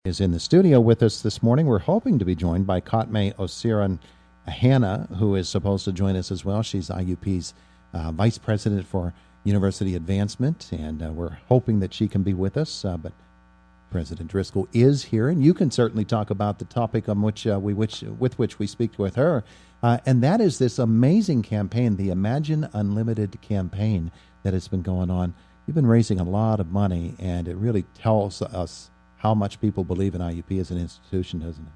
is in the studio with us this morning. We're hoping to be joined by Khatmeh Osseiran-Hanna, who is supposed to join us as well. She's IUP's Vice President for University Advancement, and we're hoping that she can be with us. But President Driscoll is here, and you can certainly talk about the topic on which with which we speak with her, and that is this amazing campaign, the Imagine Unlimited campaign that has been going on. You've been raising a lot of money, and it really tells us how much people believe in IUP as an institution, doesn't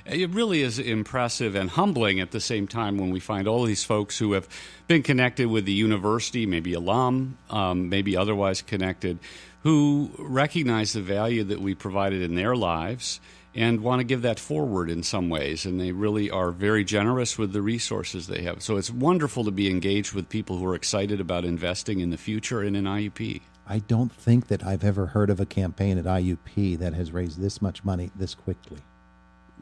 it? It really is impressive and humbling at the same time when we find all these folks who have been connected with the university, maybe alum, maybe otherwise connected, who recognize the value that we provided in their lives and want to give that forward in some ways. And they really are very generous with the resources they have. So it's wonderful to be engaged with people who are excited about investing in the future and in IUP. I don't think that I've ever heard of a campaign at IUP that has raised this much money this quickly.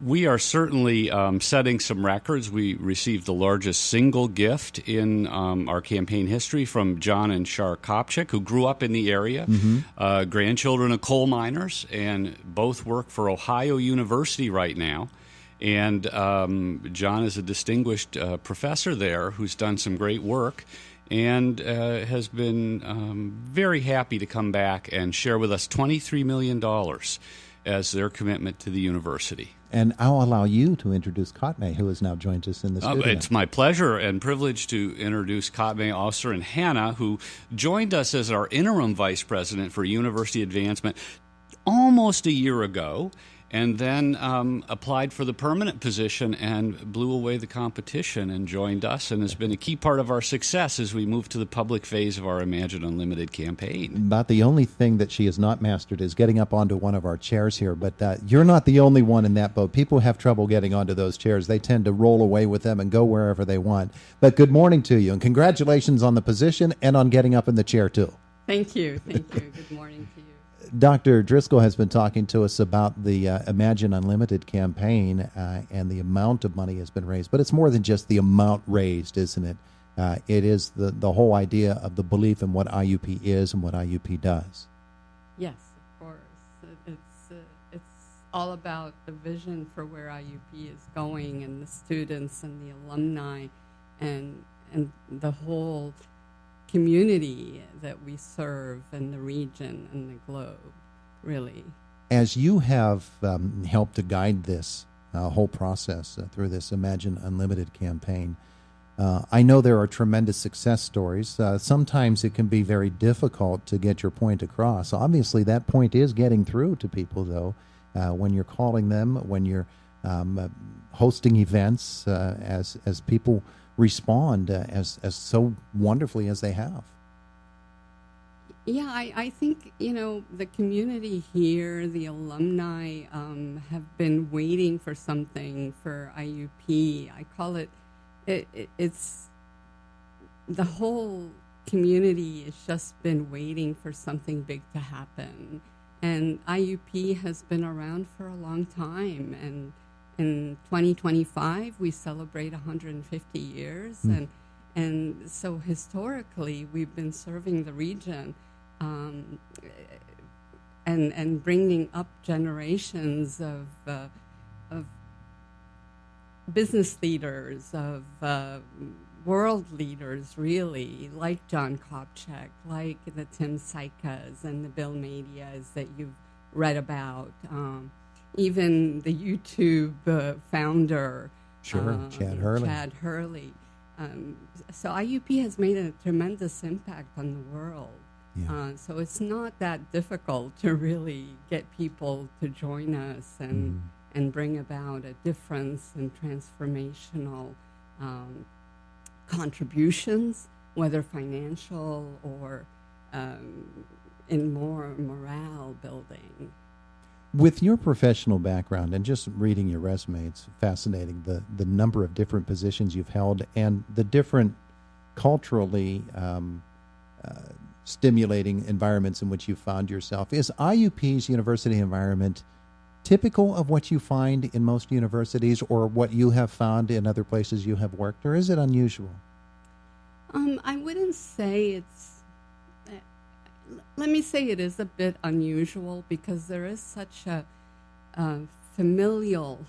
We are certainly setting some records. We received the largest single gift in our campaign history from John and Shar Kopchak, who grew up in the area, grandchildren of coal miners, and both work for Ohio University right now. And John is a distinguished professor there who's done some great work and has been very happy to come back and share with us $23 million as their commitment to the university. And I'll allow you to introduce Khatmeh, who has now joined us in the studio. It's my pleasure and privilege to introduce Khatmeh Osseiran-Hanna, who joined us as our interim vice president for university advancement almost a year ago, and then applied for the permanent position and blew away the competition and joined us, and has been a key part of our success as we move to the public phase of our Imagine Unlimited campaign. About the only thing that she has not mastered is getting up onto one of our chairs here, but you're not the only one in that boat. People have trouble getting onto those chairs. They tend to roll away with them and go wherever they want. But good morning to you, and congratulations on the position and on getting up in the chair, too. Thank you. Thank you. Good morning to you. Dr. Driscoll has been talking to us about the Imagine Unlimited campaign, and the amount of money has been raised. But it's more than just the amount raised, isn't it? It is the whole idea of the belief in what IUP is and what IUP does. Yes, of course. It's all about the vision for where IUP is going, and the students and the alumni and the whole community that we serve in the region and the globe, really. As you have helped to guide this whole process through this Imagine Unlimited campaign, I know there are tremendous success stories. Sometimes it can be very difficult to get your point across. Obviously, that point is getting through to people, though, when you're calling them, when you're hosting events, as people respond as so wonderfully as they have. Yeah, I think, the community here, the alumni, have been waiting for something for IUP. I call it's the whole community has just been waiting for something big to happen. And IUP has been around for a long time, and in 2025, we celebrate 150 years, and so historically, we've been serving the region and bringing up generations of business leaders, of world leaders, really, like John Kopchak, like the Tim Saikas and the Bill Madias that you've read about. Even the YouTube founder, Chad Hurley. So IUP has made a tremendous impact on the world. Yeah. So it's not that difficult to really get people to join us and bring about a difference in transformational contributions, whether financial or in more morale building. With your professional background and just reading your resume, it's fascinating, the number of different positions you've held and the different culturally stimulating environments in which you found yourself. Is IUP's university environment typical of what you find in most universities or what you have found in other places you have worked, or is it unusual? I wouldn't say it's... let me say it is a bit unusual because there is such a familial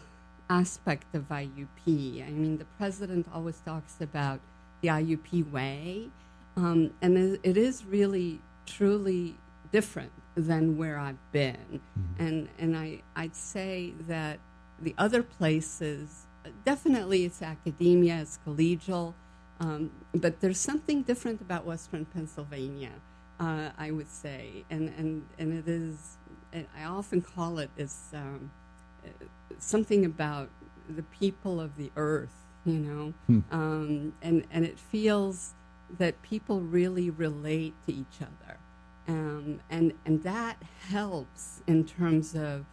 aspect of IUP. I mean, the president always talks about the IUP way, and it is really, truly different than where I've been. And I'd say that the other places, definitely it's academia, it's collegial, but there's something different about Western Pennsylvania, I would say, and it is, I often call it something about the people of the earth, you know, and it feels that people really relate to each other, and that helps in terms of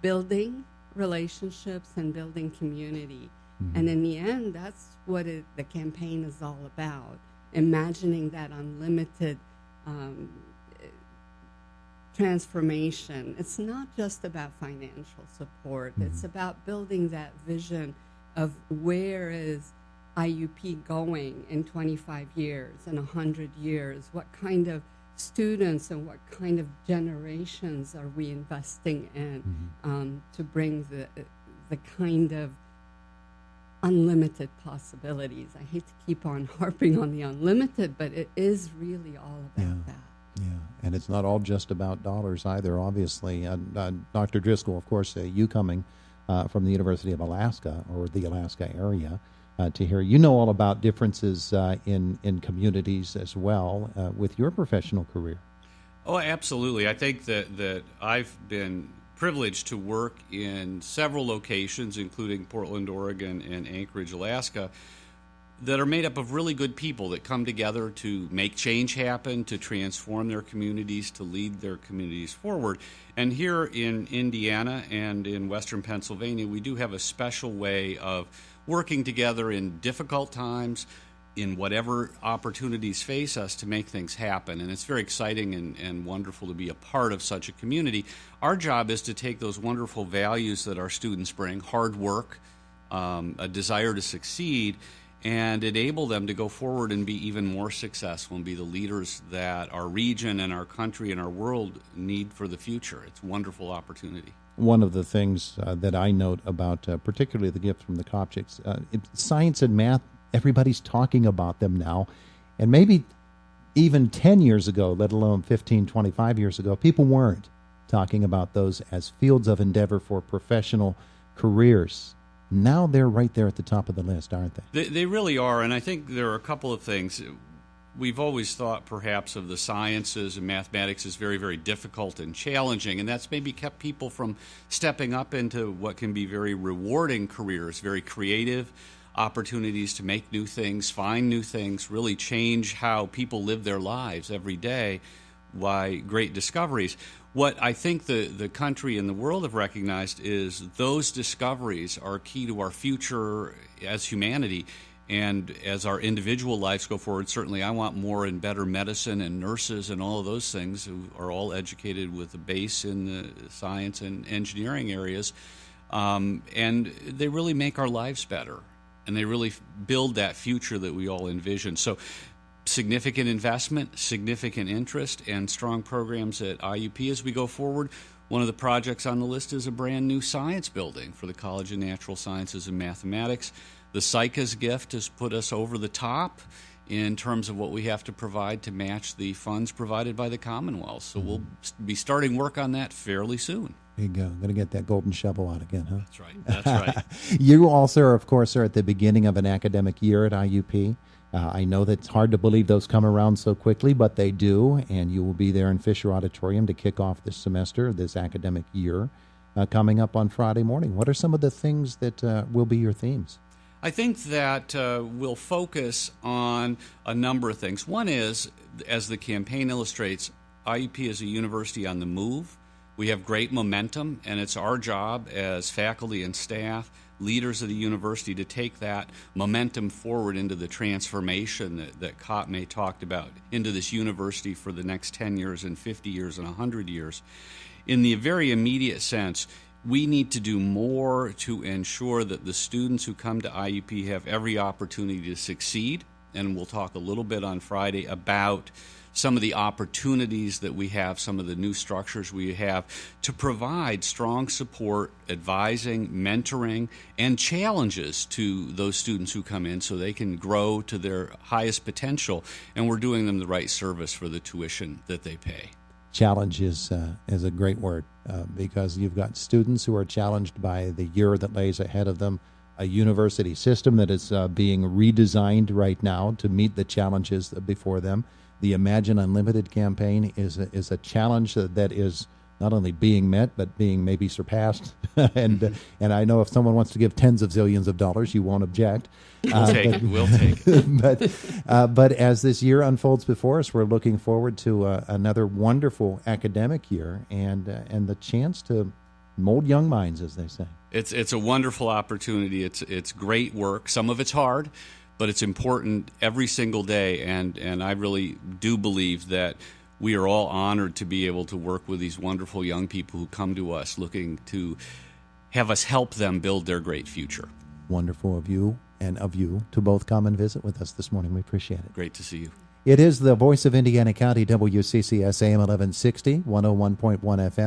building relationships and building community. And in the end, that's what the campaign is all about, imagining that unlimited transformation. It's not just about financial support. It's about building that vision of where is IUP going in 25 years, in 100 years? What kind of students and what kind of generations are we investing in to bring the kind of unlimited possibilities? I hate to keep on harping on the unlimited, but it is really all about that. Yeah, and it's not all just about dollars either, obviously. Dr. Driscoll, of course, you coming from the University of Alaska, or the Alaska area, to hear. You know all about differences in communities as well with your professional career. Oh, absolutely. I think that I've been privileged to work in several locations, including Portland, Oregon, and Anchorage, Alaska, that are made up of really good people that come together to make change happen, to transform their communities, to lead their communities forward. And here in Indiana and in Western Pennsylvania, we do have a special way of working together in difficult times, in whatever opportunities face us, to make things happen. And it's very exciting and wonderful to be a part of such a community. Our job is to take those wonderful values that our students bring, hard work, a desire to succeed, and enable them to go forward and be even more successful and be the leaders that our region and our country and our world need for the future. It's a wonderful opportunity. One of the things that I note about particularly the gift from the Kopchiks, science and math, everybody's talking about them now. And maybe even 10 years ago, let alone 15, 25 years ago, people weren't talking about those as fields of endeavor for professional careers. Now they're right there at the top of the list, aren't they? They really are, and I think there are a couple of things. We've always thought perhaps of the sciences and mathematics as very, very difficult and challenging, and that's maybe kept people from stepping up into what can be very rewarding careers, very creative opportunities to make new things, find new things, really change how people live their lives every day. Why, great discoveries. What I think the country and the world have recognized is those discoveries are key to our future as humanity. And as our individual lives go forward, certainly I want more and better medicine and nurses and all of those things who are all educated with a base in the science and engineering areas. And they really make our lives better. And they really build that future that we all envision. So significant investment, significant interest, and strong programs at IUP as we go forward. One of the projects on the list is a brand new science building for the College of Natural Sciences and Mathematics. The CICA's gift has put us over the top in terms of what we have to provide to match the funds provided by the Commonwealth. So we'll be starting work on that fairly soon. There you go. Going to get that golden shovel out again, huh? That's right. That's right. You also, of course, are at the beginning of an academic year at IUP. I know that it's hard to believe those come around so quickly, but they do, and you will be there in Fisher Auditorium to kick off this semester, this academic year, coming up on Friday morning. What are some of the things that will be your themes? I think that we'll focus on a number of things. One is, as the campaign illustrates, IUP is a university on the move. We have great momentum, and it's our job as faculty and staff, leaders of the university, to take that momentum forward into the transformation that Khatmeh talked about, into this university for the next 10 years and 50 years and 100 years. In the very immediate sense, we need to do more to ensure that the students who come to IUP have every opportunity to succeed, and we'll talk a little bit on Friday about some of the opportunities that we have, some of the new structures we have to provide strong support, advising, mentoring, and challenges to those students who come in so they can grow to their highest potential, and we're doing them the right service for the tuition that they pay. Challenge is a great word because you've got students who are challenged by the year that lays ahead of them, a university system that is being redesigned right now to meet the challenges before them. The Imagine Unlimited campaign is a challenge that is not only being met, but being maybe surpassed. and I know if someone wants to give tens of zillions of dollars, you won't object. We'll take it. But as this year unfolds before us, we're looking forward to another wonderful academic year and the chance to mold young minds, as they say. It's a wonderful opportunity. It's great work. Some of it's hard, but it's important every single day. And I really do believe that we are all honored to be able to work with these wonderful young people who come to us looking to have us help them build their great future. Wonderful of you to both come and visit with us this morning. We appreciate it. Great to see you. It is the Voice of Indiana County, WCCS AM 1160, 101.1 FM.